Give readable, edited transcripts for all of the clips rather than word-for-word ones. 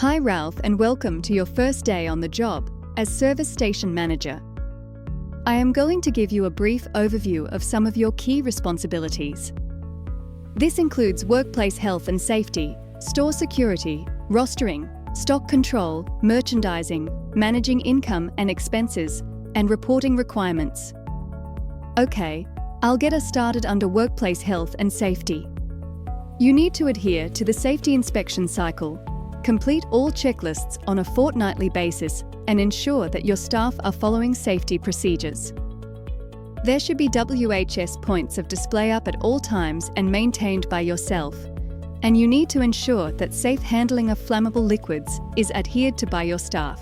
Hi Ralph, and welcome to your first day on the job as Service Station Manager. I am going to give you a brief overview of some of your key responsibilities. This includes workplace health and safety, store security, rostering, stock control, merchandising, managing income and expenses, and reporting requirements. Okay, I'll get us started under workplace health and safety. You need to adhere to the safety inspection cycle, complete all checklists on a fortnightly basis, and ensure that your staff are following safety procedures. There should be WHS points of display up at all times and maintained by yourself, and you need to ensure that safe handling of flammable liquids is adhered to by your staff.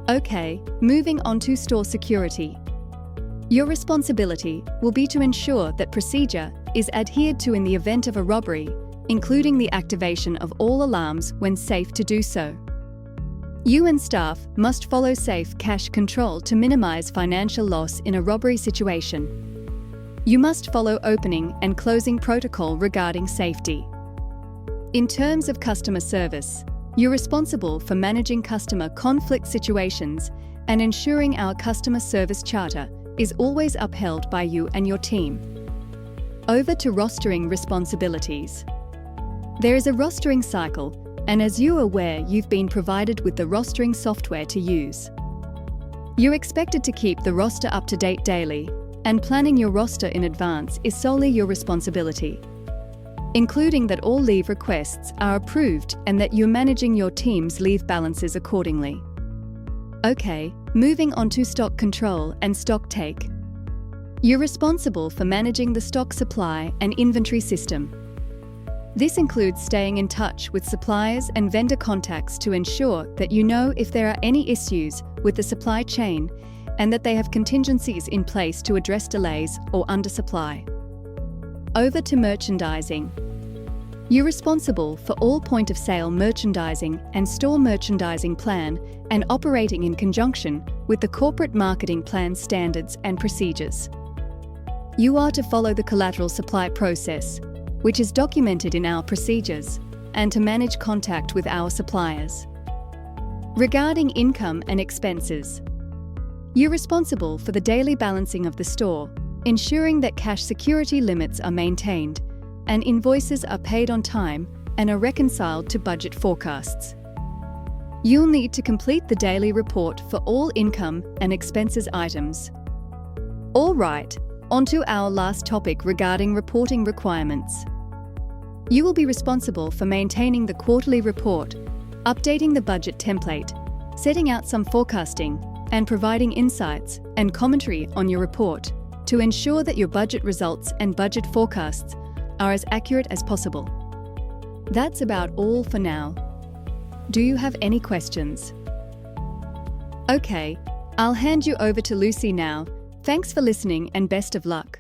Okay, moving on to store security. Your responsibility will be to ensure that procedure is adhered to in the event of a robbery, including the activation of all alarms when safe to do so. You and staff must follow safe cash control to minimize financial loss in a robbery situation. You must follow opening and closing protocol regarding safety. In terms of customer service, you're responsible for managing customer conflict situations and ensuring our customer service charter is always upheld by you and your team. Over to rostering responsibilities. There is a rostering cycle, and as you're aware, you've been provided with the rostering software to use. You're expected to keep the roster up to date daily, and planning your roster in advance is solely your responsibility, including that all leave requests are approved and that you're managing your team's leave balances accordingly. Okay, moving on to stock control and stock take. You're responsible for managing the stock supply and inventory system. This includes staying in touch with suppliers and vendor contacts to ensure that you know if there are any issues with the supply chain and that they have contingencies in place to address delays or undersupply. Over to merchandising. You're responsible for all point-of-sale merchandising and store merchandising plan and operating in conjunction with the corporate marketing plan standards and procedures. You are to follow the collateral supply process, which is documented in our procedures, and to manage contact with our suppliers. Regarding income and expenses, you're responsible for the daily balancing of the store, ensuring that cash security limits are maintained, and invoices are paid on time and are reconciled to budget forecasts. You'll need to complete the daily report for all income and expenses items. All right, on to our last topic regarding reporting requirements. You will be responsible for maintaining the quarterly report, updating the budget template, setting out some forecasting, and providing insights and commentary on your report to ensure that your budget results and budget forecasts are as accurate as possible. That's about all for now. Do you have any questions? Okay, I'll hand you over to Lucy now. Thanks for listening and best of luck.